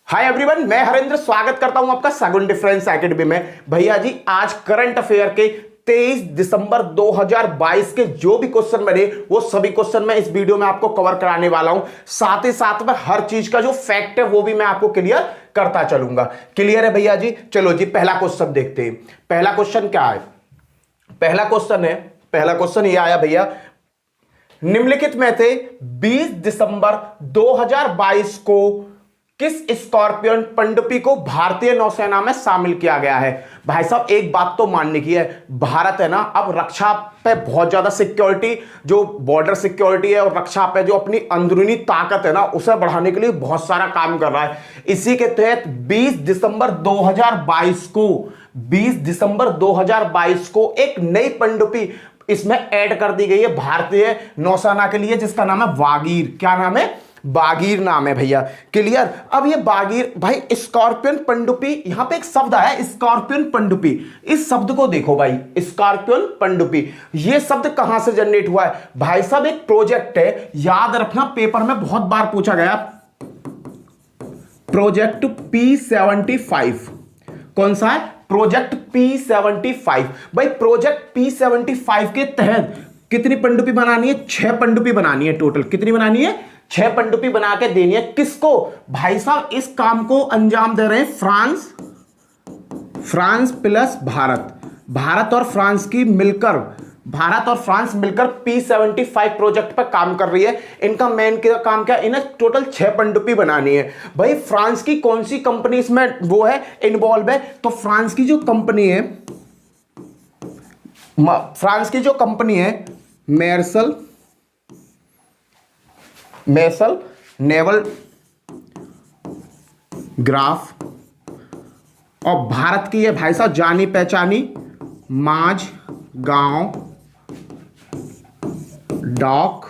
Hi everyone, मैं हरेंद्र स्वागत करता हूं आपका सगुन डिफरेंस एकेडमी में। भैया जी, आज करंट अफेयर के 23 दिसंबर 2022 के जो भी क्वेश्चन बने वो सभी क्वेश्चन मैं इस वीडियो में आपको कवर कराने वाला हूं। साथ ही साथ में हर चीज का जो फैक्ट है वो भी मैं आपको क्लियर करता चलूंगा। क्लियर है भैया जी? चलो जी, पहला क्वेश्चन देखते हैं। पहला क्वेश्चन क्या है? पहला क्वेश्चन ये आया भैया, निम्नलिखित में से 20 दिसंबर 2022 को किस स्कॉर्पियन पनडुब्बी को भारतीय नौसेना में शामिल किया गया है? भाई साहब, एक बात तो मानने की है, भारत है ना अब रक्षा पे बहुत ज्यादा सिक्योरिटी, जो बॉर्डर सिक्योरिटी है और रक्षा पे जो अपनी अंदरूनी ताकत है ना उसे बढ़ाने के लिए बहुत सारा काम कर रहा है। इसी के तहत 20 दिसंबर 2022 को एक नई पनडुब्बी इसमें ऐड कर दी गई है भारतीय नौसेना के लिए, जिसका नाम है बागीर। क्या नाम है? बागीर नाम है भैया। क्लियर? अब ये बागीर भाई स्कॉर्पियन पनडुब्बी, यहां पे एक शब्द आया स्कॉर्पियन पनडुब्बी। इस शब्द को देखो भाई, स्कॉर्पियन पनडुब्बी, ये शब्द कहां से जनरेट हुआ है? भाई साहब, एक प्रोजेक्ट है, याद रखना पेपर में बहुत बार पूछा गया, प्रोजेक्ट P75। कौन सा है? Project P75। भाई प्रोजेक्ट P75 के तहत कितनी पनडुब्बी बनानी है? 6 पनडुब्बी बनानी है टोटल। कितनी बनानी है? 6 पनडुब्बी बना के देनी है। किसको? भाई साहब, इस काम को अंजाम दे रहे हैं फ्रांस प्लस भारत और फ्रांस मिलकर P75 प्रोजेक्ट पर काम कर रही है। इनका मेन काम क्या है? इन्हें टोटल 6 पनडुब्बी बनानी है। भाई फ्रांस की कौन सी कंपनी इसमें वो है इन्वॉल्व है? तो फ्रांस की जो कंपनी है मेर्सल नेवल ग्राफ, और भारत की है भाई साहब जानी पहचानी Mazagon dock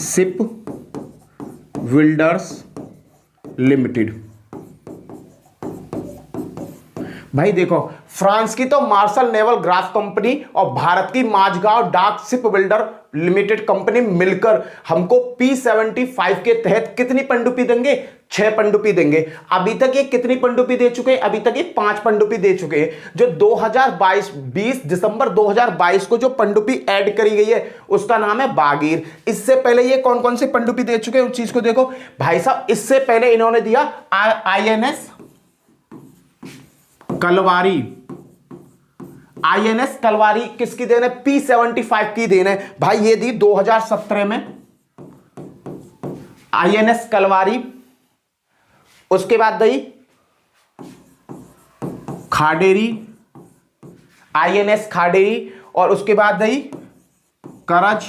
ship builders limited. भाई देखो, फ्रांस की तो मार्शल नेवल ग्राफ कंपनी और भारत की माझगांव डाक शिप बिल्डर लिमिटेड कंपनी मिलकर हमको P75 के तहत कितनी पनडुब्बी देंगे? 6 पनडुब्बी देंगे। अभी तक ये कितनी पनडुब्बी दे चुके हैं? अभी तक ये 5 पनडुब्बी दे चुके हैं। जो 20 दिसंबर 2022 को जो पनडुब्बी ऐड करी गई है उसका नाम है बागीर। इससे पहले ये कौन कौन सी पनडुब्बी दे चुके हैं उस चीज को देखो भाई साहब। इससे पहले इन्होंने दिया INS कलवारी। किसकी देन है? P75 की देन है भाई। ये दी 2017 में INS कलवारी। उसके बाद दी खाडेरी, INS खाडेरी, और उसके बाद दी करज,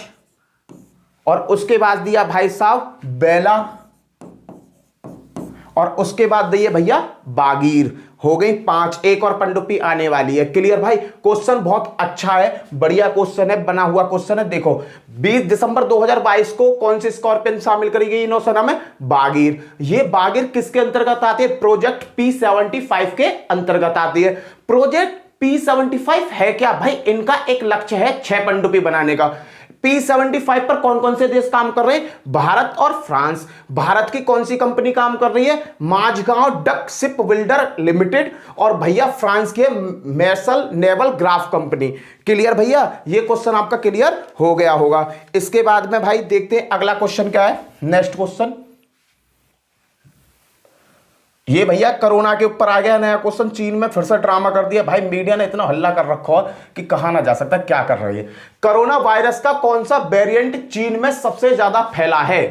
और उसके बाद दिया भाई साहब बेला, और उसके बाद दिए भैया बागीर। हो गई 5। एक और पनडुब्बी आने वाली है। क्लियर भाई? क्वेश्चन बहुत अच्छा है, बढ़िया क्वेश्चन है, बना हुआ क्वेश्चन है। देखो 20 दिसंबर 2022 को कौन सी स्कॉर्पियन शामिल करी गई नौसेना में? बागीर। ये बागीर किसके अंतर्गत आती है? प्रोजेक्ट P75 के अंतर्गत आती है। प्रोजेक्ट P75 है क्या भाई? इनका एक लक्ष्य है 6 पनडुब्बी बनाने का। P75 पर कौन कौन से देश काम कर रहे हैं? भारत और फ्रांस। भारत की कौन सी कंपनी काम कर रही है? Mazagaon duck ship builder limited, और भैया फ्रांस की मेर्सल नेवल ग्राफ कंपनी। क्लियर भैया? ये क्वेश्चन आपका क्लियर हो गया होगा। इसके बाद में भाई देखते हैं अगला क्वेश्चन क्या है। नेक्स्ट क्वेश्चन ये भैया कोरोना के ऊपर आ गया नया क्वेश्चन। चीन में फिर से ड्रामा कर दिया भाई, मीडिया ने इतना हल्ला कर रखा है कि कहा ना जा सकता क्या कर रही है। कोरोना वायरस का कौन सा वेरिएंट चीन में सबसे ज्यादा फैला है?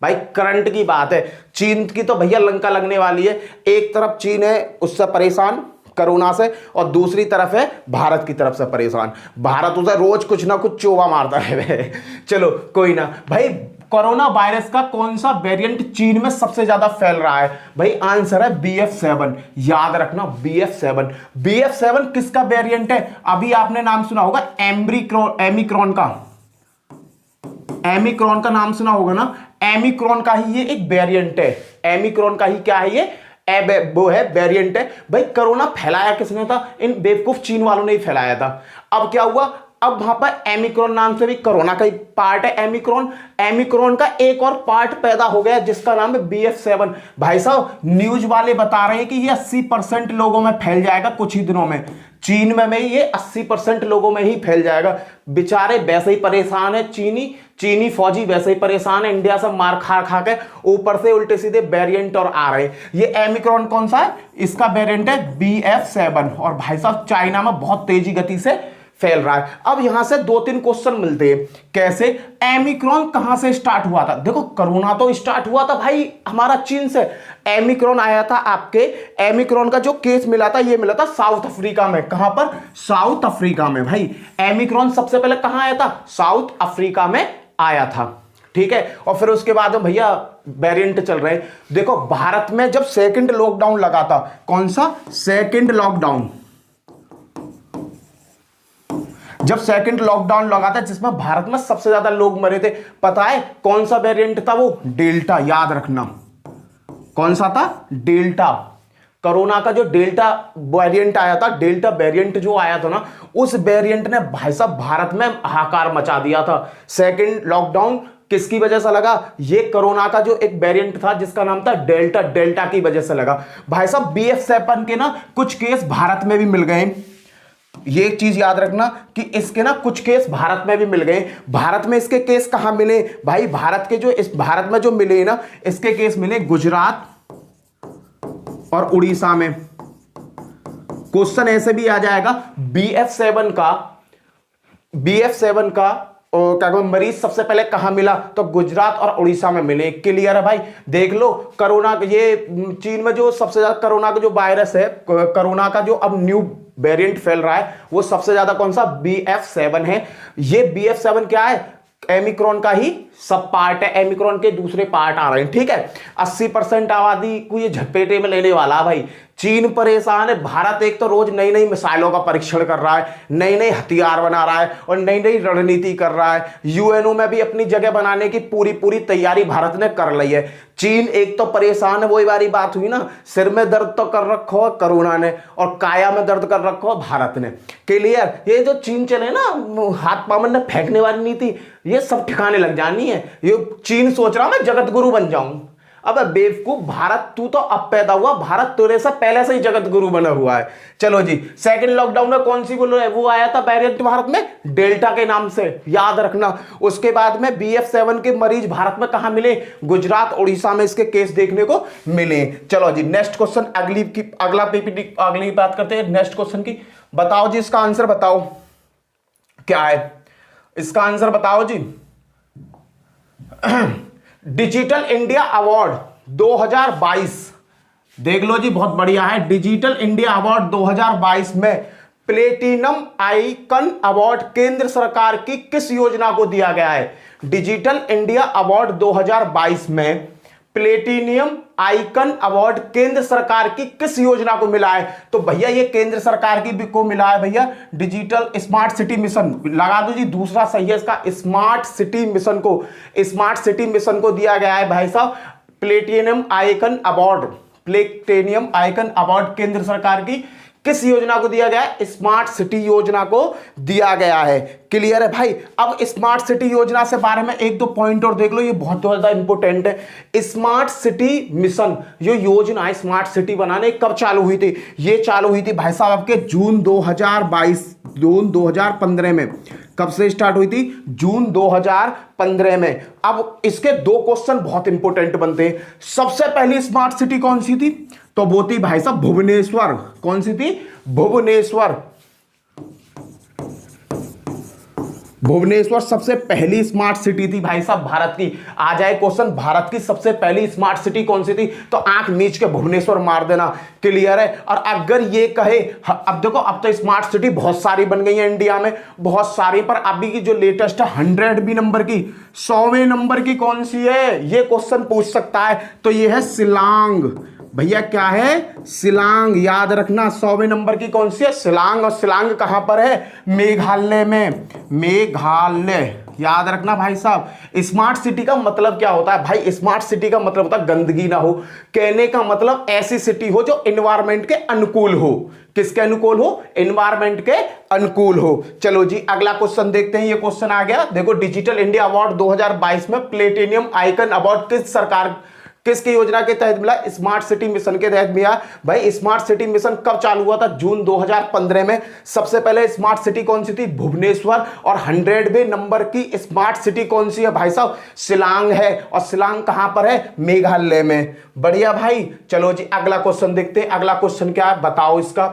भाई करंट की बात है, चीन की तो भैया लंका लगने वाली है। एक तरफ चीन है उससे परेशान कोरोना से, और दूसरी तरफ है भारत की तरफ से परेशान। भारत उसे रोज कुछ ना कुछ चोवा मारता है। चलो कोई ना भाई, कोरोना वायरस का कौन सा वेरिएंट चीन में सबसे ज्यादा फैल रहा है? भाई आंसर है BF7। याद रखना BF7। BF7 किसका वेरिएंट है? अभी आपने नाम सुना होगा एमिक्रॉन का नाम सुना होगा ना। एमिक्रॉन का ही ये एक वेरिएंट है। एमिक्रॉन का ही क्या है? ये वो है वेरिएंट है। भाई कोरोना फैलाया किसने था? इन बेवकूफ चीन वालों ने ही फैलाया था। अब क्या हुआ? अब वहां पर एमिक्रॉन नाम से भी कोरोना का ही पार्ट है एमिक्रॉन। एमिक्रॉन का एक और पार्ट पैदा हो गया जिसका नाम है BF7। भाई साहब न्यूज वाले बता रहे हैं कि ये 80% लोगों में फैल जाएगा कुछ ही दिनों में। चीन में ये 80% लोगों में ही फैल जाएगा। बेचारे वैसे ही परेशान है, चीनी फौजी वैसे ही परेशान है, इंडिया से मार खा खा के ऊपर से उल्टे सीधे वेरिएंट और आ रहे हैं। ये एमिक्रॉन कौन सा है? इसका वेरिएंट है BF7 और भाई साहब चाइना में बहुत तेजी गति से फैल रहा है। अब यहां से 2-3 क्वेश्चन मिलते हैं। कैसे? एमिक्रॉन कहां से स्टार्ट हुआ था? देखो कोरोना तो स्टार्ट हुआ था भाई हमारा चीन से। एमिक्रॉन आया था आपके, एमिक्रॉन का जो केस मिला था ये मिला था साउथ अफ्रीका में। कहां पर? साउथ अफ्रीका में। भाई एमिक्रॉन सबसे पहले कहां आया था? साउथ अफ्रीका में आया था। ठीक है, और फिर उसके बाद में भैया वेरिएंट चल रहे हैं। देखो भारत में जब सेकंड लॉकडाउन लगा था, कौन सा? Second lockdown. जब सेकंड लॉकडाउन लगा था जिसमें भारत में सबसे ज्यादा लोग मरे थे, पता है कौन सा वेरिएंट था? वो डेल्टा। याद रखना कौन सा था? डेल्टा। कोरोना का जो डेल्टा वेरिएंट आया था, डेल्टा वेरिएंट जो आया था ना, उस वेरिएंट ने भाई साहब भारत में हाहाकार मचा दिया था। सेकंड लॉकडाउन किसकी वजह से लगा? ये कोरोना का जो एक वेरिएंट था जिसका नाम था डेल्टा, डेल्टा की वजह से लगा। भाई साहब BF7 के ना कुछ केस भारत में भी मिल गए। ये एक चीज याद रखना कि इसके ना कुछ केस भारत में भी मिल गए। भारत में इसके केस कहां मिले? भाई भारत के जो इस भारत में जो मिले ना, इसके केस मिले गुजरात और उड़ीसा में। क्वेश्चन ऐसे भी आ जाएगा BF7 का और क्या कहते मरीज सबसे पहले कहां मिला? तो गुजरात और उड़ीसा में मिले। क्लियर है भाई? देख लो कोरोना, ये चीन में जो सबसे ज्यादा कोरोना का जो वायरस है, कोरोना का जो अब न्यू वेरिएंट फैल रहा है, वो सबसे ज्यादा कौन सा? BF7 है। ये BF7 क्या है? एमिक्रॉन का ही सब पार्ट है, एमिक्रॉन के दूसरे पार्ट आ रहे हैं। ठीक है, 80% आबादी को ये झपेटे में लेने वाला भाई। चीन परेशान है, भारत एक तो रोज नई नई मिसाइलों का परीक्षण कर रहा है, नई नई हथियार बना रहा है और नई नई रणनीति कर रहा है। यूएनओ में भी अपनी जगह बनाने की पूरी पूरी तैयारी भारत ने कर ली है। चीन एक तो परेशान है, वही वाली बात हुई ना, सिर में दर्द तो कर रखो है कोरोना ने और काया में दर्द कर रखो है भारत ने। क्लियर? ये जो चीन चले ना हाथ पामन में फेंकने वाली नीति, ये सब ठिकाने लग जानी है। ये चीन सोच रहा मैं जगत गुरु बन जाऊं। अब बेवकूफ भारत, तू तो अब पैदा हुआ, भारत तेरे से पहले से ही जगत गुरु बना हुआ है। चलो जी, सेकंड लॉकडाउन में कौन सी बोल रहे हैं? वो आया था वेरिएंट भारत में डेल्टा के नाम से, याद रखना। उसके बाद में BF7 के मरीज भारत में कहां मिले? गुजरात उड़ीसा में इसके केस देखने को मिले। चलो जी नेक्स्ट क्वेश्चन, अगली बात करते हैं नेक्स्ट क्वेश्चन की। बताओ जी इसका आंसर बताओ क्या है? इसका आंसर बताओ जी। डिजिटल इंडिया अवार्ड 2022, देख लो जी, बहुत बढ़िया है। डिजिटल इंडिया अवार्ड 2022 में प्लेटिनम आइकन अवार्ड केंद्र सरकार की किस योजना को दिया गया है? डिजिटल इंडिया अवार्ड 2022 में प्लेटिनियम आइकन अवार्ड केंद्र सरकार की किस योजना को मिला है? तो भैया ये केंद्र सरकार की को मिला है भैया डिजिटल स्मार्ट सिटी मिशन। लगा दो जी, दूसरा सही है इसका, स्मार्ट सिटी मिशन को। स्मार्ट सिटी मिशन को दिया गया है भाई साहब platinum icon award. Platinum icon award केंद्र सरकार की किस योजना को दिया गया है? स्मार्ट सिटी योजना को दिया गया है। क्लियर है भाई? अब स्मार्ट सिटी योजना से बारे में एक दो पॉइंट और देख लो, ये बहुत ज्यादा इंपॉर्टेंट है। स्मार्ट सिटी मिशन जो योजना है स्मार्ट सिटी बनाने, कब चालू हुई थी? ये चालू हुई थी भाई साहब आपके जून 2015 में। कब से स्टार्ट हुई थी? जून 2015 में। अब इसके दो क्वेश्चन बहुत इंपॉर्टेंट बनते हैं। सबसे पहली स्मार्ट सिटी कौन सी थी? तो वो थी भाई साहब भुवनेश्वर। कौन सी थी? भुवनेश्वर। भुवनेश्वर सबसे पहली स्मार्ट सिटी थी भाई साहब भारत की। आ जाए क्वेश्चन, भारत की सबसे पहली स्मार्ट सिटी कौन सी थी? तो आंख मीच के भुवनेश्वर मार देना। क्लियर है? और अगर ये कहे, अब देखो अब तो स्मार्ट सिटी बहुत सारी बन गई है इंडिया में, बहुत सारी, पर अभी की जो लेटेस्ट है 100वीं नंबर की, 100वें नंबर की कौन सी है? ये क्वेश्चन पूछ सकता है। तो ये है शिलांग। भैया क्या है? शिलांग। याद रखना 100वें नंबर की कौन सी है? शिलांग। और शिलांग कहां पर है? मेघालय में। मेघालय। याद रखना भाई साहब, स्मार्ट सिटी का मतलब क्या होता है भाई? स्मार्ट सिटी का मतलब होता है गंदगी ना हो। कहने का मतलब ऐसी सिटी हो जो एनवायरमेंट के अनुकूल हो। किसके अनुकूल हो? एनवायरमेंट के अनुकूल हो। चलो जी अगला क्वेश्चन देखते हैं। ये क्वेश्चन आ गया, देखो डिजिटल इंडिया अवार्ड 2022 में प्लेटिनियम आइकन अवार्ड किस सरकार, किसकी योजना के तहत मिला? स्मार्ट सिटी मिशन के तहत मिला। भाई स्मार्ट सिटी मिशन कब चालू हुआ था? जून 2015 में। सबसे पहले स्मार्ट सिटी कौन सी थी? भुवनेश्वर। और 100वें नंबर की स्मार्ट सिटी कौन सी है भाई साहब? शिलांग है। और शिलांग कहां पर है? मेघालय में। बढ़िया भाई। चलो जी अगला क्वेश्चन देखते हैं। अगला क्वेश्चन क्या है बताओ इसका।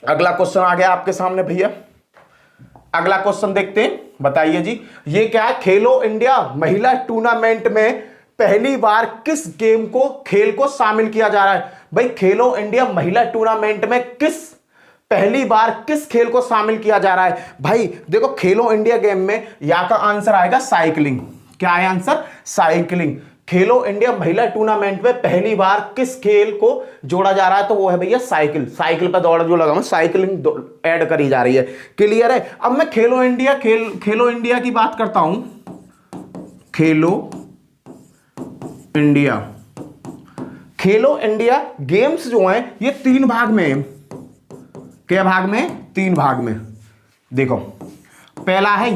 अगला क्वेश्चन आ गया आपके सामने भैया। अगला क्वेश्चन देखते हैं, बताइए जी। ये क्या है? खेलो इंडिया महिला टूर्नामेंट में पहली बार किस गेम को, खेल को शामिल किया जा रहा है? भाई खेलो इंडिया महिला टूर्नामेंट में पहली बार किस खेल को शामिल किया जा रहा है? भाई देखो खेलो इंडिया गेम में या का आंसर आएगा साइकिलिंग। क्या है आंसर? साइकिलिंग। खेलो इंडिया महिला टूर्नामेंट में पहली बार किस खेल को जोड़ा जा रहा है? तो वो है भैया साइकिल। साइकिल पर दौड़ जो लगा, साइकिलिंग ऐड करी जा रही है। क्लियर है? अब मैं खेलो इंडिया की बात करता हूं। खेलो इंडिया गेम्स जो हैं ये 3 भाग में है। क्या भाग में? 3 भाग में। देखो पहला है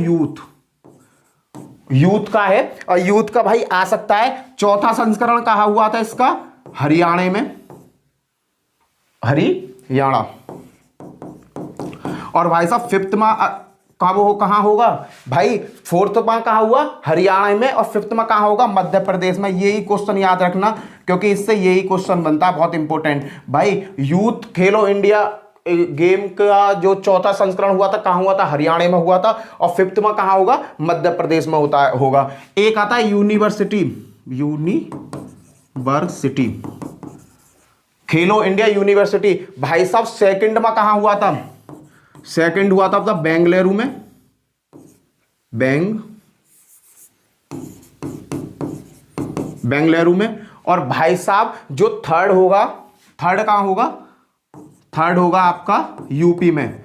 यूथ का है, और यूथ का भाई आ सकता है। चौथा संस्करण कहा हुआ था इसका हरियाणा में, हरियाणा। और भाई साहब 5th कहां होगा? भाई 4th कहां हुआ? हरियाणा में। और 5th कहां होगा? मध्य प्रदेश में। यही क्वेश्चन याद रखना, क्योंकि इससे यही क्वेश्चन बनता है, बहुत इंपॉर्टेंट। भाई यूथ खेलो इंडिया गेम का जो चौथा संस्करण हुआ था कहां हुआ था? हरियाणा में हुआ था। और 5th कहां होगा? मध्य प्रदेश में होगा। एक आता है यूनिवर्सिटी, खेलो इंडिया यूनिवर्सिटी। भाई साहब 2nd में कहां हुआ था? 2nd हुआ था बेंगलुरु में, बेंगलुरु में। और भाई साहब जो 3rd होगा, 3rd कहां होगा? 3rd होगा आपका यूपी में।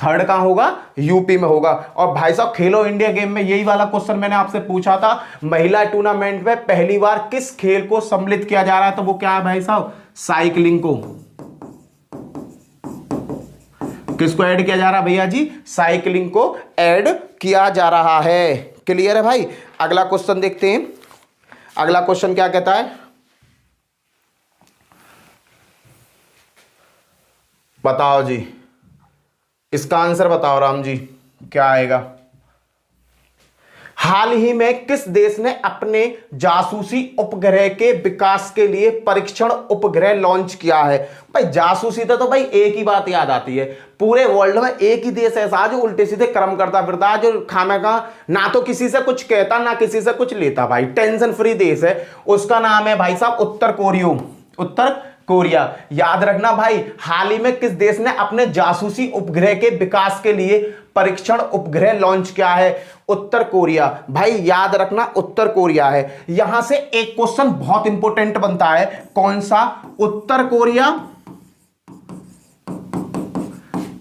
3rd कहां होगा? यूपी में होगा। और भाई साहब खेलो इंडिया गेम में यही वाला क्वेश्चन मैंने आपसे पूछा था, महिला टूर्नामेंट में पहली बार किस खेल को सम्मिलित किया जा रहा है? तो वो क्या है भाई साहब? साइकिलिंग को। किसको ऐड किया जा रहा है भैया जी? साइकिलिंग को ऐड किया जा रहा है। क्लियर है भाई? अगला क्वेश्चन देखते हैं। अगला क्वेश्चन क्या कहता है बताओ जी। इसका आंसर बताओ राम जी, क्या आएगा? हाल ही में किस देश ने अपने जासूसी उपग्रह के विकास के लिए परीक्षण उपग्रह लॉन्च किया है? भाई जासूसी तो भाई एक ही बात याद आती है, पूरे वर्ल्ड में एक ही देश ऐसा जो उल्टे सीधे कर्म करता फिरता है, जो खामेखा ना तो किसी से कुछ कहता ना किसी से कुछ लेता, भाई टेंशन फ्री देश है। उसका नाम है भाई साहब उत्तर कोरिया। याद रखना भाई, हाल ही में किस देश ने अपने जासूसी उपग्रह के विकास के लिए परीक्षण उपग्रह लॉन्च किया है? उत्तर कोरिया। भाई याद रखना उत्तर कोरिया है। यहां से एक क्वेश्चन बहुत इंपॉर्टेंट बनता है, कौन सा? उत्तर कोरिया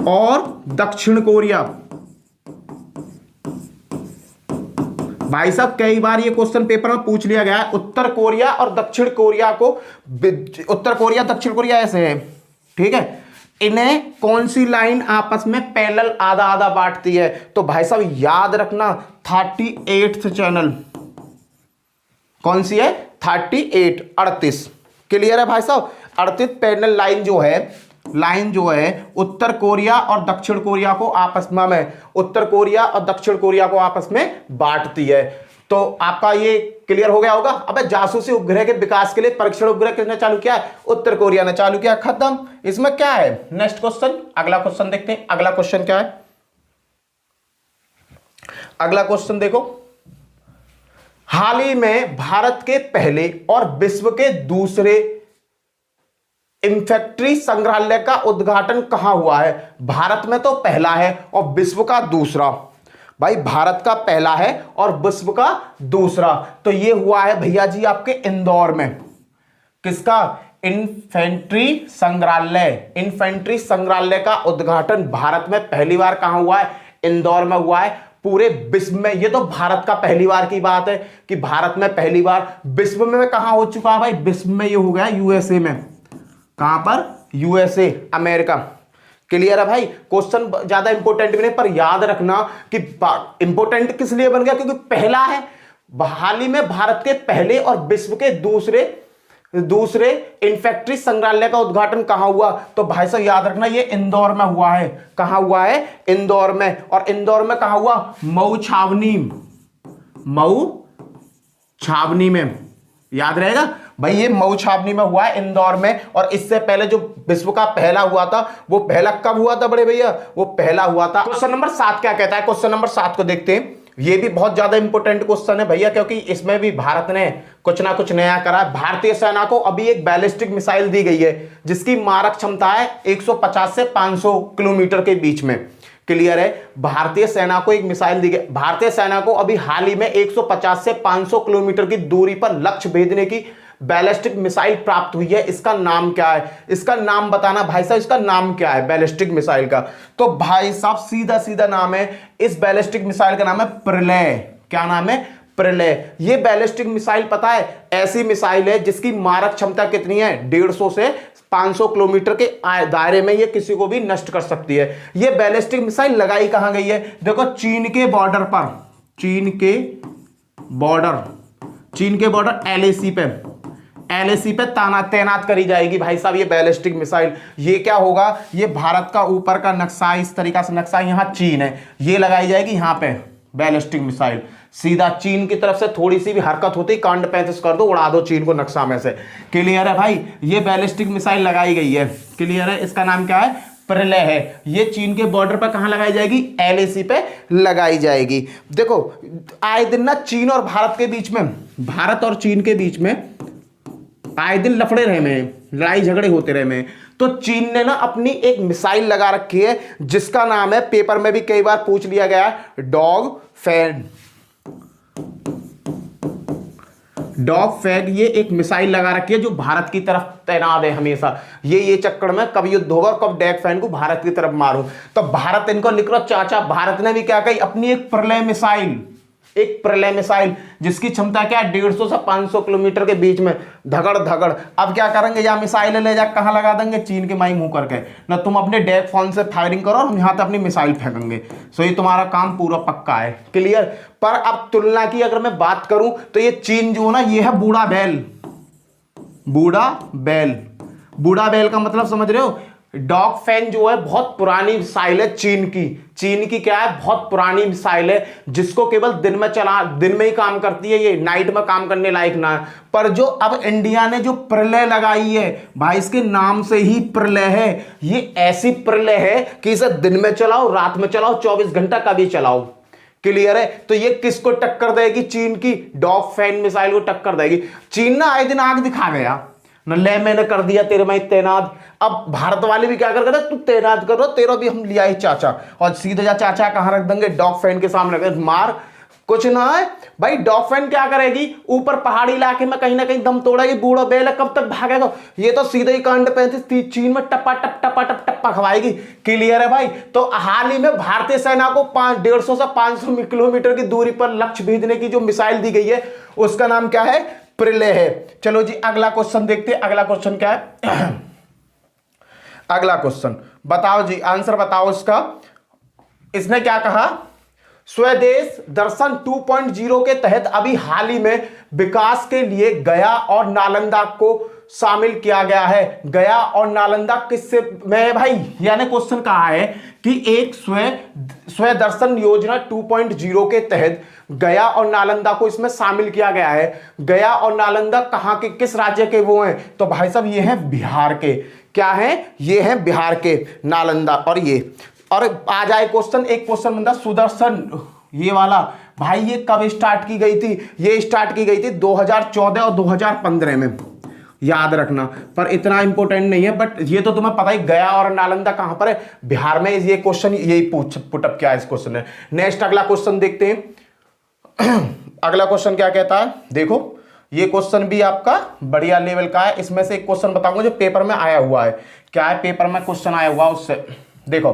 और दक्षिण कोरिया। भाई साहब कई बार ये क्वेश्चन पेपर में पूछ लिया गया है। उत्तर कोरिया और दक्षिण कोरिया को, उत्तर कोरिया दक्षिण कोरिया ऐसे है, ठीक है, इन्हें कौन सी लाइन आपस में पैरेलल आधा आधा बांटती है? तो भाई साहब याद रखना 38th चैनल। कौन सी है? 38 क्लियर है भाई साहब? 38 पैरेलल लाइन जो है उत्तर कोरिया और दक्षिण कोरिया को आपस में, उत्तर कोरिया और दक्षिण कोरिया को आपस में बांटती है। तो आपका ये क्लियर हो गया होगा। अबे जासूसी उपग्रह के विकास के लिए परीक्षण उपग्रह किसने चालू किया? उत्तर कोरिया ने चालू किया। खत्म। इसमें क्या है? नेक्स्ट क्वेश्चन, अगला क्वेश्चन देखते हैं। अगला क्वेश्चन क्या है? अगला क्वेश्चन देखो, हाल ही में भारत के पहले और विश्व के दूसरे इंफेंट्री संग्रहालय का उद्घाटन कहां हुआ है? भारत में तो पहला है और विश्व का दूसरा। भाई भारत का पहला है और विश्व का दूसरा, तो ये हुआ है भैया जी आपके इंदौर में। किसका? इन्फेंट्री संग्रहालय का उद्घाटन भारत में पहली बार कहां हुआ है? इंदौर में हुआ है। पूरे विश्व में। ये तो भारत का पहली बार की बात है कि भारत में पहली बार, विश्व में कहां हो चुका है भाई, विश्व में ये हो गया यूएसए में। कहां पर, यूएसए, अमेरिका। क्लियर है भाई। क्वेश्चन ज्यादा इंपॉर्टेंट भी नहीं, पर याद रखना कि इंपॉर्टेंट किस लिए बन गया, क्योंकि पहला है। हाल ही में भारत के पहले और विश्व के दूसरे इन्फेक्ट्री संग्रहालय का उद्घाटन कहां हुआ, तो भाई साहब याद रखना ये इंदौर में हुआ है। कहां हुआ है, इंदौर में। और इंदौर में कहां हुआ, मऊ छावनी में, याद रहेगा भाई, ये मऊ छावनी में हुआ है, इंदौर में। और इससे पहले जो विश्व का पहला हुआ था, वो पहला कब हुआ था बड़े भैया, वो पहला हुआ था। क्वेश्चन नंबर 7 क्या कहता है, क्वेश्चन नंबर 7 को देखते हैं। ये भी बहुत ज्यादा इंपॉर्टेंट क्वेश्चन है भैया, क्योंकि इसमें भी भारत ने कुछ ना कुछ नया करा। भारतीय सेना को अभी एक बैलिस्टिक मिसाइल दी गई है जिसकी मारक क्षमता है 150 से 500 किलोमीटर के बीच में। क्लियर है। भारतीय सेना को एक मिसाइल दी गई। भारतीय सेना को अभी हाल ही में 150 से 500 किलोमीटर की दूरी पर लक्ष्य भेजने की बैलिस्टिक मिसाइल प्राप्त हुई है। इसका नाम क्या है, इसका नाम बताना भाई साहब, इसका नाम क्या है बैलिस्टिक मिसाइल का। तो भाई साहब सीधा सीधा नाम है इस बैलिस्टिक मिसाइल का, नाम है प्रलय। क्या नाम है, प्रलय। ये बैलिस्टिक मिसाइल पता है ऐसी मिसाइल है जिसकी मारक क्षमता कितनी है, 150 से 500 किलोमीटर के दायरे में ये किसी को भी नष्ट कर सकती है। ये बैलिस्टिक मिसाइल लगाई कहां गई है, देखो चीन के बॉर्डर पर, चीन के बॉर्डर एलएसी पे तैनात करी जाएगी भाई साहब ये बैलिस्टिक मिसाइल। ये क्या होगा, ये भारत का ऊपर का नक्शा, इस तरीका से नक्शा, यहां चीन है, ये लगाई जाएगी यहां पे बैलिस्टिक मिसाइल। सीधा चीन की तरफ से थोड़ी सी भी हरकत होती, कांड 35 कर दो, उड़ा दो चीन को नक्शा में से। क्लियर है भाई, ये बैलिस्टिक मिसाइल लगाई गई है। क्लियर है। इसका नाम क्या है, प्रलय है। ये चीन के बॉर्डर पर कहां लगाई जाएगी, एलएसी पे लगाई जाएगी। देखो आए दिन ना चीन और भारत के बीच में, भारत और चीन के बीच में आए दिन लफड़े रहे में, लड़ाई झगड़े होते रहे में। तो चीन ने ना अपनी एक मिसाइल लगा रखी है जिसका नाम है, पेपर में भी कई बार पूछ लिया गया, डॉग फैग। ये एक मिसाइल लगा रखी है जो भारत की तरफ तैनात है हमेशा। ये चक्कर में कब युद्ध होगा, कब डॉग फैग को भारत की तरफ मारो। तो भारत इनको लिख रहा चाचा, भारत ने भी क्या कही, अपनी एक प्रलय मिसाइल जिसकी क्षमता क्या है, 150 से 500 किलोमीटर के बीच में, धगड़। अब क्या करेंगे, या मिसाइल ले जा कहां लगा देंगे, चीन के माई मुंह करके ना, तुम अपने डैक फोन से फायरिंग करो, हम यहां पे अपनी मिसाइल फेंकेंगे। सो ये तुम्हारा काम पूरा पक्का है। क्लियर। पर अब तुलना की अगर मैं बात करूं तो ये चीन जो है ना, ये है बूढ़ा बैल का मतलब समझ रहे हो। डॉग फैन जो है बहुत पुरानी मिसाइल है चीन की क्या है, बहुत पुरानी मिसाइल है जिसको केवल दिन में ही काम करती है, ये नाइट में काम करने लायक ना है। पर जो अब इंडिया ने जो प्रलय लगाई है भाई, इसके नाम से ही प्रलय है। ये ऐसी प्रलय है कि इसे दिन में चलाओ, रात में चलाओ, 24 घंटा कभी चलाओ। क्लियर है। तो ये किसको टक्कर देगी, चीन की डॉग फैन मिसाइल को टक्कर देगी। चीन ना आए दिन आग दिखा गया न, ले मैंने कर दिया तेरे में तैनात। अब भारत वाले भी क्या कर रहे, तू तैनात करो, तेरा भी हम लिया ही चाचा, और सीधे जा चाचा कहां रख देंगे, डॉग फैन के सामने मार। कुछ ना है भाई, डॉग फैन क्या करेगी, ऊपर पहाड़ी इलाके में कहीं ना कहीं दम तोड़ेगी, बूढ़ा बैल कब तक भागेगा। ये तो सीधे ही कांड 35 चीन में टप्पा खवाएगी। क्लियर है भाई। तो हाल ही में भारतीय सेना को 150 से 500 किलोमीटर की दूरी पर लक्ष्य भेजने की जो मिसाइल दी गई है उसका नाम क्या है, प्रलय है। चलो जी अगला क्वेश्चन देखते हैं। अगला क्वेश्चन क्या है अगला क्वेश्चन बताओ जी, आंसर बताओ इसका। इसने क्या कहा, स्वदेश दर्शन 2.0 के तहत अभी हाल ही में विकास के लिए गया और नालंदा को शामिल किया गया है। गया और नालंदा किससे में भाई, यानी क्वेश्चन कहा है कि एक स्व दर्शन योजना 2.0 के तहत गया और नालंदा को इसमें शामिल किया गया है। गया और नालंदा कहां के, किस राज्य के वो हैं, तो भाई साहब ये हैं बिहार के। क्या है, ये हैं बिहार के नालंदा। और आ जाए क्वेश्चन, एक क्वेश्चन बनता सुदर्शन ये वाला, भाई ये कब स्टार्ट की गई थी, ये स्टार्ट की गई थी 2014 और 2015 में, याद रखना। पर इतना इंपॉर्टेंट नहीं है, बट ये तो तुम्हें पता ही, गया और नालंदा कहां पर है, बिहार में। ये क्वेश्चन यही पुटअप क्या है इस क्वेश्चन है। नेक्स्ट अगला क्वेश्चन देखते हैं। अगला क्वेश्चन क्या कहता है, देखो ये क्वेश्चन भी आपका बढ़िया लेवल का है। इसमें से एक क्वेश्चन बताऊंगा जो पेपर में आया हुआ है। क्या है पेपर में क्वेश्चन आया हुआ उससे, देखो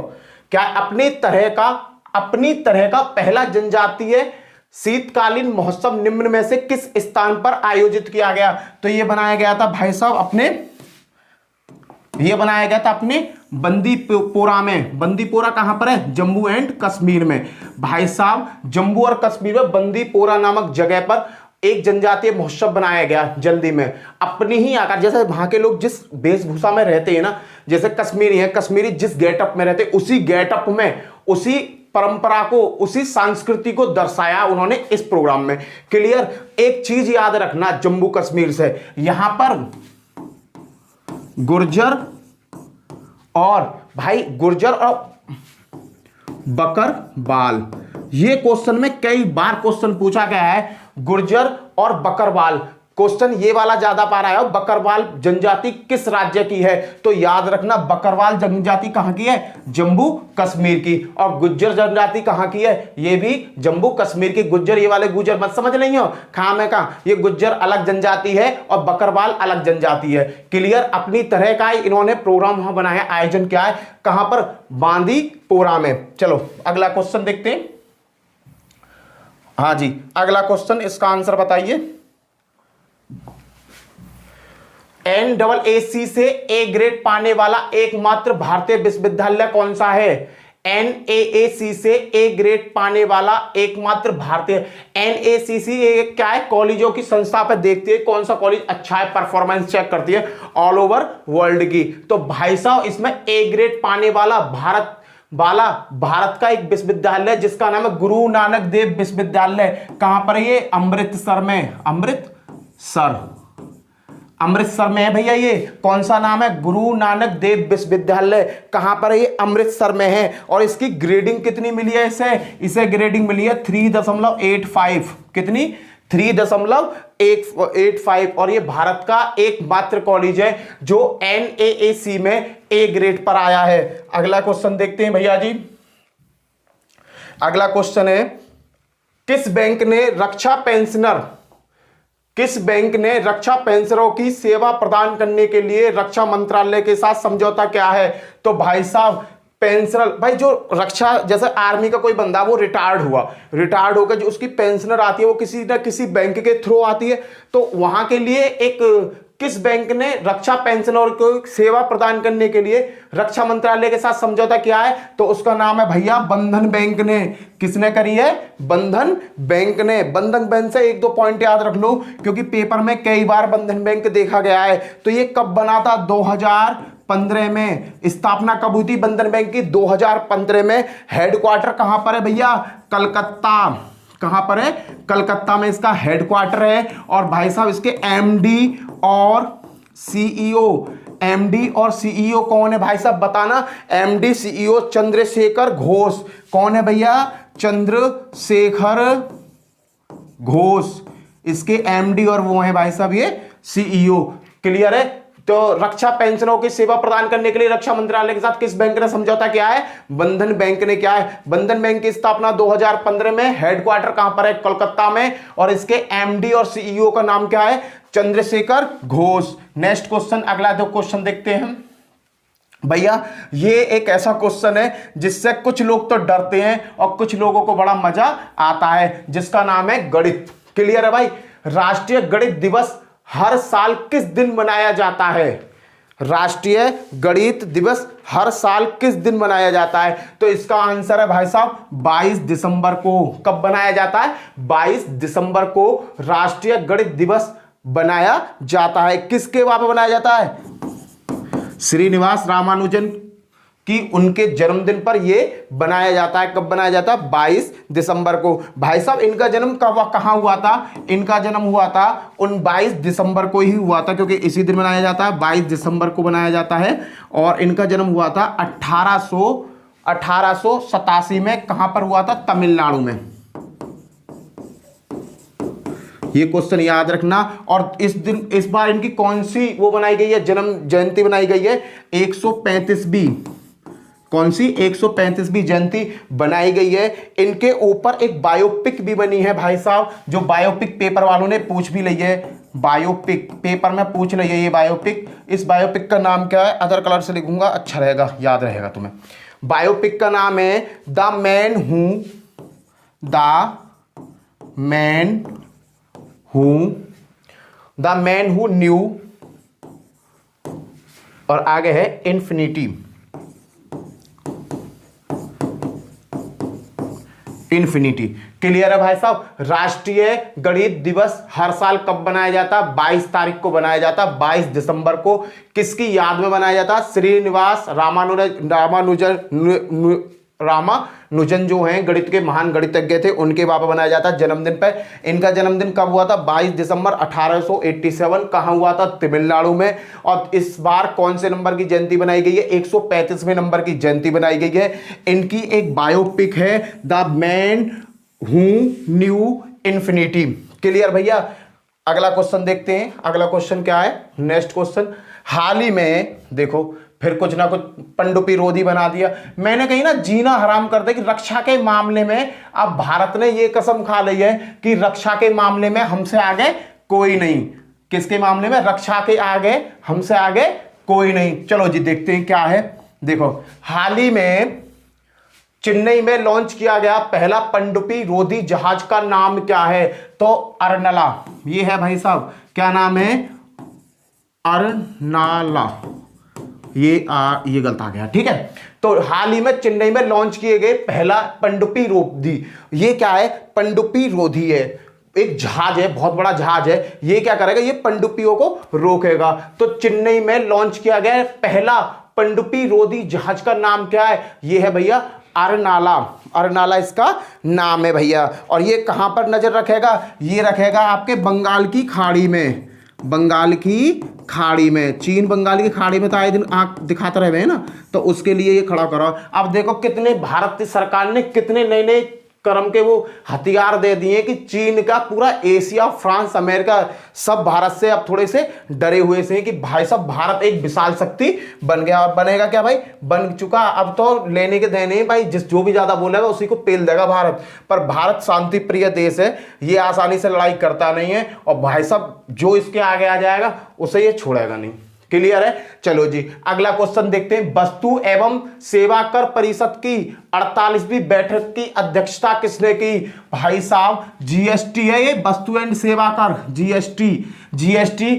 क्या अपनी तरह का अपनी तरह का पहला जनजातीय शीतकालीन महोत्सव निम्न में से किस स्थान पर आयोजित किया गया? तो ये बनाया गया था भाई साहब अपने बंदीपोरा में। बंदीपोरा कहां पर है? जम्मू एंड कश्मीर में। भाई साहब जम्मू और कश्मीर में बंदीपोरा नामक जगह पर एक जनजातीय महोत्सव बनाया गया जल्दी में। अपनी ही आकार, जैसे वहां के लोग जिस वेशभूषा में रहते हैं ना, जैसे कश्मीरी है, कश्मीरी जिस गेटअप में रहते, उसी गेटअप में, उसी परंपरा को, उसी संस्कृति को दर्शाया उन्होंने इस प्रोग्राम में। क्लियर? एक चीज याद रखना जम्मू कश्मीर से, यहां पर गुर्जर और बकरवाल, ये क्वेश्चन में कई बार क्वेश्चन पूछा गया है। गुर्जर और बकरवाल क्वेश्चन ये वाला ज्यादा पा रहा है। बकरवाल जनजाति किस राज्य की है? तो याद रखना बकरवाल जनजाति कहां की है? जम्मू कश्मीर की। और गुज्जर जनजाति कहां की है? ये भी जम्मू कश्मीर की। गुज्जर ये वाले गुज्जर मत समझ नहीं हो ये गुज्जर अलग जनजाति है और बकरवाल अलग जनजाति है। क्लियर? अपनी तरह का इन्होंने प्रोग्राम वहां बनाया, आयोजन किया है। कहां पर? बांदीपोरा में। चलो अगला क्वेश्चन देखते हैं। हाँ जी, अगला क्वेश्चन, इसका आंसर बताइए। NAAC से ए ग्रेड पाने वाला एकमात्र भारतीय विश्वविद्यालय कौन सा है? NAAC से ए ग्रेड पाने वाला एकमात्र भारतीय। NAAC क्या है? कॉलेजों की संस्था पे देखती है कौन सा कॉलेज अच्छा है, परफॉर्मेंस चेक करती है ऑल ओवर वर्ल्ड की। तो भाई साहब इसमें ए ग्रेड पाने वाला भारत का एक विश्वविद्यालय जिसका नाम है गुरु नानक देव विश्वविद्यालय। कहां पर है ये? अमृतसर में। अमृतसर में है भैया। ये कौन सा नाम है? गुरु नानक देव विश्वविद्यालय। कहां पर है ये? अमृतसर में है। और इसकी ग्रेडिंग कितनी मिली है? इसे ग्रेडिंग मिली है 3.85। कितनी? 3.85। और ये भारत का एकमात्र कॉलेज है जो NAAC में ए ग्रेड पर आया है। अगला क्वेश्चन देखते हैं भैया जी। अगला क्वेश्चन है, किस बैंक ने रक्षा पेंशनरों की सेवा प्रदान करने के लिए रक्षा मंत्रालय के साथ समझौता किया है? तो भाई साहब पेंशनर, भाई जो रक्षा, जैसे आर्मी का कोई बंदा वो रिटायर्ड होकर जो उसकी पेंशनर आती है वो किसी न किसी बैंक के थ्रू आती है। तो वहां के लिए किस बैंक ने रक्षा पेंशनर को सेवा प्रदान करने के लिए रक्षा मंत्रालय के साथ समझौता किया है? तो उसका नाम है भैया बंधन बैंक ने। किसने करी है? बंधन बैंक ने। बंधन बैंक से 1-2 पॉइंट याद रख लो क्योंकि पेपर में कई बार बंधन बैंक देखा गया है। तो ये कब बना था? 2015 में। स्थापना कब हुई थी बंधन बैंक की? 2015 में। हेडक्वार्टर कहां पर है भैया? कलकत्ता। कहां पर है? कलकत्ता में इसका हेडक्वार्टर है। और भाई साहब इसके एमडी और सीईओ कौन है भाई साहब बताना? MD CEO Chandrashekhar Ghosh. कौन है भैया? चंद्रशेखर घोष इसके एमडी और वो है भाई साहब ये सीईओ। क्लियर है? तो रक्षा पेंशनों की सेवा प्रदान करने के लिए रक्षा मंत्रालय के साथ किस बैंक ने समझौता किया है? बंधन बैंक ने किया है। बंधन बैंक की स्थापना 2015 में। हेडक्वार्टर कहां पर है? कोलकाता में। और इसके एमडी और सीईओ का नाम क्या है? चंद्रशेखर घोष। नेक्स्ट क्वेश्चन, अगला 2 क्वेश्चन देखते हैं भैया। ये एक ऐसा क्वेश्चन है जिससे कुछ लोग तो डरते हैं और कुछ लोगों को बड़ा मजा आता है, जिसका नाम है गणित। क्लियर है भाई? राष्ट्रीय गणित दिवस हर साल किस दिन मनाया जाता है? राष्ट्रीय गणित दिवस हर साल किस दिन मनाया जाता है? तो इसका आंसर है भाई साहब 22 दिसंबर को। कब बनाया जाता है? 22 दिसंबर को राष्ट्रीय गणित दिवस बनाया जाता है। किसके वहां पर बनाया जाता है? श्रीनिवास रामानुजन की उनके जन्मदिन पर यह बनाया जाता है। कब बनाया जाता है? 22 दिसंबर को। भाई साहब इनका जन्म कहां हुआ था? इनका जन्म हुआ था 22 दिसंबर को ही हुआ था, क्योंकि इसी दिन मनाया जाता है। 22 दिसंबर को बनाया जाता है। और इनका जन्म हुआ था 1887 में। कहां पर हुआ था? तमिलनाडु में। ये क्वेश्चन याद रखना। और इस बार इनकी कौन सी वो बनाई गई है? जन्म जयंती बनाई गई है 135वीं। कौन सी? 135वीं जयंती बनाई गई है। इनके ऊपर एक बायोपिक भी बनी है भाई साहब, जो बायोपिक पेपर वालों ने पूछ भी ली है। बायोपिक पेपर में पूछ ली है ये बायोपिक। इस बायोपिक का नाम क्या है? अदर कलर से लिखूंगा, अच्छा रहेगा, याद रहेगा तुम्हें। बायोपिक का नाम है द मैन हू न्यू, और आगे है इन्फिनिटी। क्लियर है भाई साहब। राष्ट्रीय गणित दिवस हर साल कब बनाया जाता? 22 तारीख को बनाया जाता। 22 दिसंबर को किसकी याद में बनाया जाता? श्रीनिवास रामानुजन जो हैं गणित के महान गणितज्ञ थे, उनके बाबा बनाया जाता जन्मदिन पर। इनका जन्मदिन कब हुआ था? 22 दिसंबर 1887। कहां हुआ था? तमिलनाडु में। और इस बार कौन से नंबर की जयंती बनाई गई है? 135वें नंबर की जयंती बनाई गई है। इनकी एक बायोपिक है the man who new infinity. Clear भैया। अगला क्वेश्चन देखते हैं। अगला क्वेश्चन क्या है? नेक्स्ट क्वेश्चन, हाल ही में देखो फिर कुछ ना कुछ पनडुब्बी रोधी बना दिया। मैंने कही ना जीना हराम कर दे कि रक्षा के मामले में अब भारत ने ये कसम खा ली है कि रक्षा के मामले में हमसे आगे कोई नहीं। किसके मामले में? रक्षा के आगे हमसे आगे कोई नहीं। चलो जी देखते हैं क्या है। देखो हाल ही में चेन्नई में लॉन्च किया गया पहला पनडुब्बी रोधी जहाज का नाम क्या है? तो अर्नाला। ये है भाई साहब, क्या नाम है? अर्नाला। ये गलत आ गया, ठीक है। तो हाल ही में चेन्नई में लॉन्च किए गए पहला पनडुब्बी रोधी। ये क्या है? पनडुब्बी रोधी है, एक जहाज है, बहुत बड़ा जहाज है। ये क्या करेगा? ये पनडुब्बियों को रोकेगा। तो चेन्नई में लॉन्च किया गया पहला पनडुब्बी रोधी जहाज का नाम क्या है? ये है भैया अर्नाला। अर्नाला इसका नाम है भैया। और ये कहां पर नजर रखेगा? ये रखेगा आपके बंगाल की खाड़ी में। बंगाल की खाड़ी में, चीन बंगाल की खाड़ी में तो आए दिन आंख दिखाते रहे हैं ना, तो उसके लिए ये खड़ा करो। अब देखो कितने भारत की सरकार ने कितने नए नए कर्म के वो हथियार दे दिए कि चीन का पूरा एशिया, फ्रांस, अमेरिका सब भारत से अब थोड़े से डरे हुए से कि भाई साहब भारत एक विशाल शक्ति बन गया। और बनेगा क्या भाई? बन चुका। अब तो लेने के देने भाई, जो भी ज्यादा बोलेगा उसी को पेल देगा भारत। पर भारत शांति प्रिय देश है, ये आसानी से लड़ाई करता नहीं है। और भाई साहब जो इसके आगे आ जाएगा उसे ये छोड़ेगा नहीं। क्लियर है। चलो जी अगला क्वेश्चन देखते हैं। वस्तु एवं सेवा कर परिषद की 48वीं बैठक की अध्यक्षता किसने की? भाई साहब जीएसटी है ये, वस्तु एवं सेवा कर, जीएसटी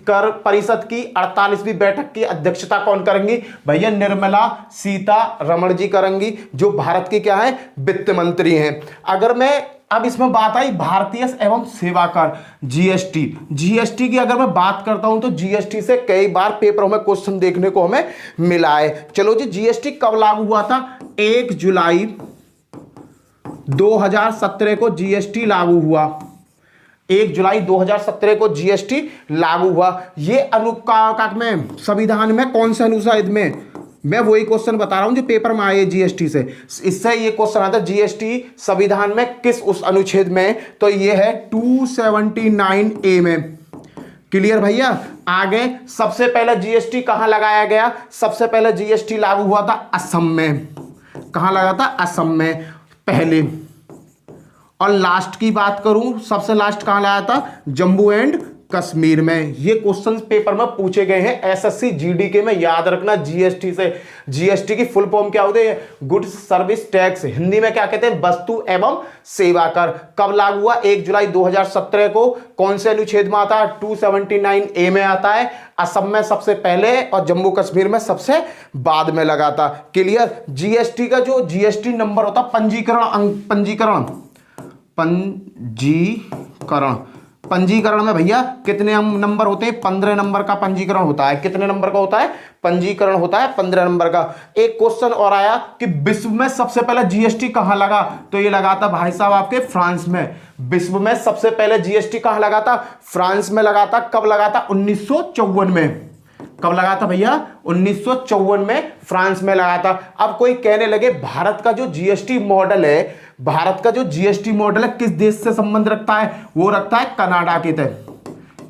कर परिषद की 48वीं बैठक की अध्यक्षता कौन करेंगी? भैया निर्मला सीतारमण जी करेंगी, जो भारत की क्या है? वित्त मंत्री हैं। अगर मैं अब इसमें बात आई भारतीय एवं सेवा कर, जीएसटी की अगर मैं बात करता हूं तो जीएसटी से कई बार पेपरों में क्वेश्चन देखने को हमें मिला है। चलो जी जीएसटी कब लागू हुआ था? 1 जुलाई 2017 को जीएसटी लागू हुआ। 1 जुलाई 2017 को जीएसटी लागू हुआ। ये अनुच्छेद में, संविधान में कौन से अनुच्छेद में? मैं वही क्वेश्चन बता रहा हूं जो पेपर में आए जीएसटी से। इससे ये क्वेश्चन आता है जीएसटी संविधान में किस उस अनुच्छेद में? तो ये है 279A में। क्लियर भैया। आगे सबसे पहले जीएसटी कहां लगाया गया? सबसे पहले जीएसटी लागू हुआ था असम में। कहां लगा था? असम में पहले। और लास्ट की बात करूं, सबसे लास्ट कहां लाया था? जम्मू एंड कश्मीर में। ये क्वेश्चन पेपर में पूछे गए हैं एसएससी जीडी में, याद रखना। जीएसटी से, जीएसटी की फुल फॉर्म क्या होती है? Goods service tax. हिंदी में क्या कहते हैं? वस्तु एवं सेवा कर। कब लागू हुआ? 1 जुलाई 2017 को। कौन से अनुच्छेद में आता है? 279A में आता है। असम में सबसे पहले और जम्मू कश्मीर में सबसे बाद में लगा था। क्लियर। जीएसटी का जो जीएसटी नंबर होता, पंजीकरण में भैया कितने नंबर होते हैं? 15 नंबर का पंजीकरण होता है। कितने नंबर का होता है? पंजीकरण होता है 15 नंबर का। एक क्वेश्चन और आया कि विश्व में सबसे पहले जीएसटी कहां लगा? तो ये लगा था भाई साहब आपके फ्रांस में। विश्व में सबसे पहले जीएसटी कहां लगा था? फ्रांस में लगा था। कब लगा था? 1954 में। कब लगा था भैया? 1954 में फ्रांस में लगा था। अब कोई कहने लगे भारत का जो जीएसटी मॉडल है, भारत का जो जीएसटी मॉडल है किस देश से संबंध रखता है? वो रखता है कनाडा के तहत।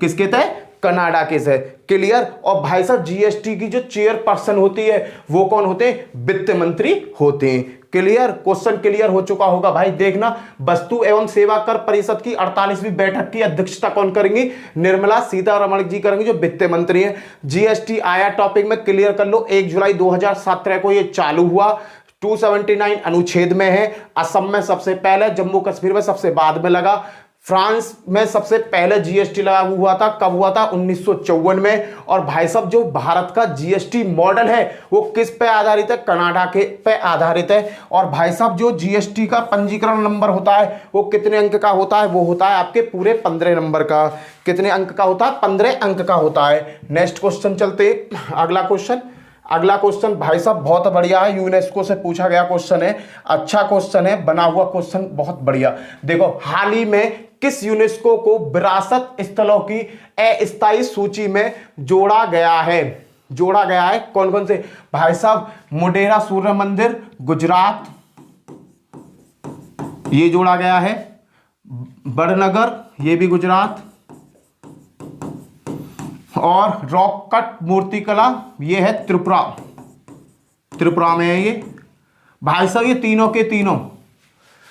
किसके तहत? कनाडा के से। क्लियर। और भाई साहब जीएसटी की जो चेयरपर्सन होती है वो कौन होते हैं? वित्त मंत्री होते हैं। क्लियर, क्वेश्चन क्लियर हो चुका होगा भाई। देखना, वस्तु एवं सेवा कर परिषद की 48वीं बैठक की अध्यक्षता कौन करेंगी? निर्मला सीतारमण जी करेंगे, जो वित्त मंत्री हैं। जीएसटी आया टॉपिक में, क्लियर कर लो। 1 जुलाई 2017 को ये चालू हुआ। 279 अनुच्छेद में है। असम में सबसे पहले, जम्मू कश्मीर में सबसे बाद में लगा। फ्रांस में सबसे पहले जीएसटी लागू हुआ था, कब हुआ था? 1954 में। और भाई साहब, जो भारत का जीएसटी मॉडल है वो किस पे आधारित है? कनाडा के पे आधारित है। और भाई साहब, जो जीएसटी का पंजीकरण नंबर होता है वो कितने अंक का होता है? वो होता है आपके पूरे 15 नंबर का। कितने अंक का होता है? 15 अंक का होता है। नेक्स्ट क्वेश्चन चलते, अगला क्वेश्चन भाई साहब बहुत बढ़िया है, यूनेस्को से पूछा गया क्वेश्चन है, अच्छा क्वेश्चन है, बना हुआ क्वेश्चन बहुत बढ़िया। देखो, हाल ही में किस यूनेस्को को विरासत स्थलों की अस्थायी सूची में जोड़ा गया है? कौन कौन से? भाई साहब, मोढेरा सूर्य मंदिर गुजरात, ये जोड़ा गया है। बड़नगर, ये भी गुजरात। और रॉक कट मूर्तिकला, ये है त्रिपुरा में है ये। भाई साहब, ये तीनों के तीनों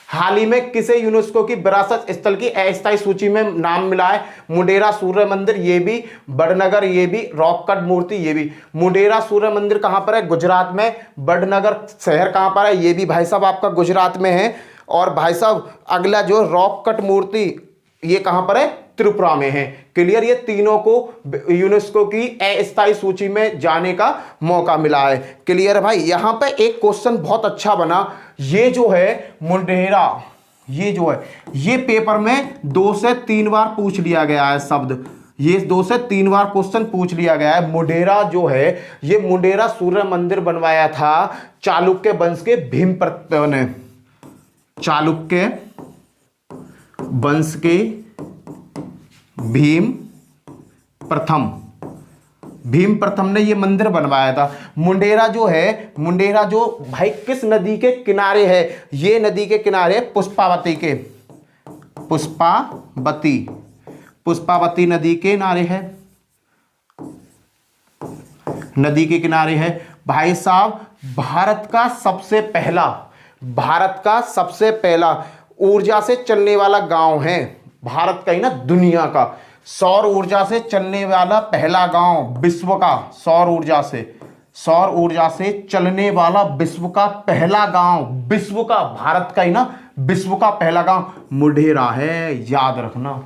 हाल ही में किसे यूनेस्को की विरासत स्थल की अस्थायी सूची में नाम मिला है? मोढेरा सूर्य मंदिर, ये भी। बड़नगर, ये भी। रॉक कट मूर्ति, ये भी। मोढेरा सूर्य मंदिर कहां पर है? गुजरात में। बड़नगर शहर कहां पर है? ये भी भाई साहब आपका गुजरात में है। और भाई साहब, अगला जो रॉक कट मूर्ति, ये कहां पर है? त्रिपुरा में है। क्लियर, ये तीनों को यूनेस्को की अस्थायी सूची में जाने का मौका मिला है। क्लियर है भाई। यहां पे एक क्वेश्चन बहुत अच्छा बना, ये जो है मोढेरा, ये जो है ये पेपर में 2 से 3 बार पूछ लिया गया है शब्द, ये 2 से 3 बार क्वेश्चन पूछ लिया गया है। मोढेरा जो है, ये मोढेरा सूर्य मंदिर बनवाया था चालुक्य वंश के भीमप्रथम ने। चालुक्य वंश के भीम प्रथम ने ये मंदिर बनवाया था। मुंडेरा जो है, मुंडेरा जो भाई किस नदी के किनारे है? ये नदी के किनारे पुष्पावती के, पुष्पावती नदी के किनारे है, नदी के किनारे है। भाई साहब, भारत का सबसे पहला ऊर्जा से चलने वाला गांव है, भारत का ही ना, दुनिया का सौर ऊर्जा से चलने वाला पहला गांव विश्व का, सौर ऊर्जा से चलने वाला विश्व का पहला गांव, विश्व का, भारत का ही ना, विश्व का पहला गांव मोढेरा है, याद रखना।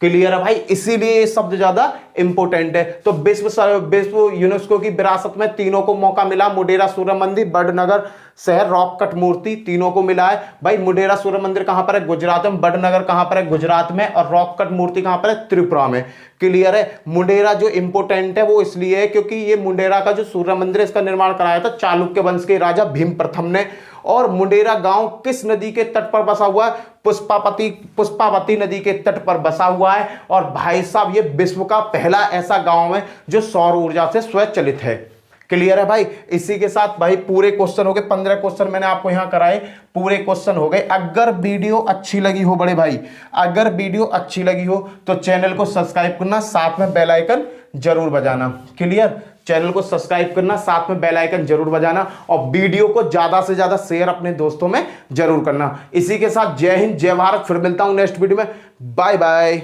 क्लियर है भाई, इसीलिए ये शब्द ज्यादा इंपोर्टेंट है। तो विश्व यूनेस्को की विरासत में तीनों को मौका मिला, मोढेरा सूर्य मंदिर, बड़नगर शहर, रॉक कट मूर्ति, तीनों को मिला है भाई। मोढेरा सूर्य मंदिर कहां पर है? गुजरात में। बड़नगर कहां पर है? गुजरात में। और रॉक कट मूर्ति कहां पर है? त्रिपुरा में। क्लियर है। मोढेरा जो इंपोर्टेंट है वो इसलिए है क्योंकि ये मोढेरा का जो सूर्य मंदिर है, इसका निर्माण कराया था चालुक्य वंश के राजा भीम प्रथम ने। और मोढेरा गांव किस नदी के तट पर बसा हुआ है? पुष्पावती नदी के तट पर बसा हुआ है। और भाई साहब, ये विश्व का पहला ऐसा गांव है जो सौर ऊर्जा से स्वचालित है। क्लियर है भाई। इसी के साथ भाई पूरे क्वेश्चन हो गए, 15 क्वेश्चन मैंने आपको यहां कराए, पूरे क्वेश्चन हो गए। अगर वीडियो अच्छी लगी हो बड़े भाई, अगर वीडियो अच्छी लगी हो तो चैनल को सब्सक्राइब करना, साथ में बेल आइकन जरूर बजाना। क्लियर, चैनल को सब्सक्राइब करना, साथ में बेल आइकन जरूर बजाना, और वीडियो को ज्यादा से ज्यादा शेयर अपने दोस्तों में जरूर करना। इसी के साथ जय हिंद, जय भारत। फिर मिलता हूं नेक्स्ट वीडियो में। Bye bye.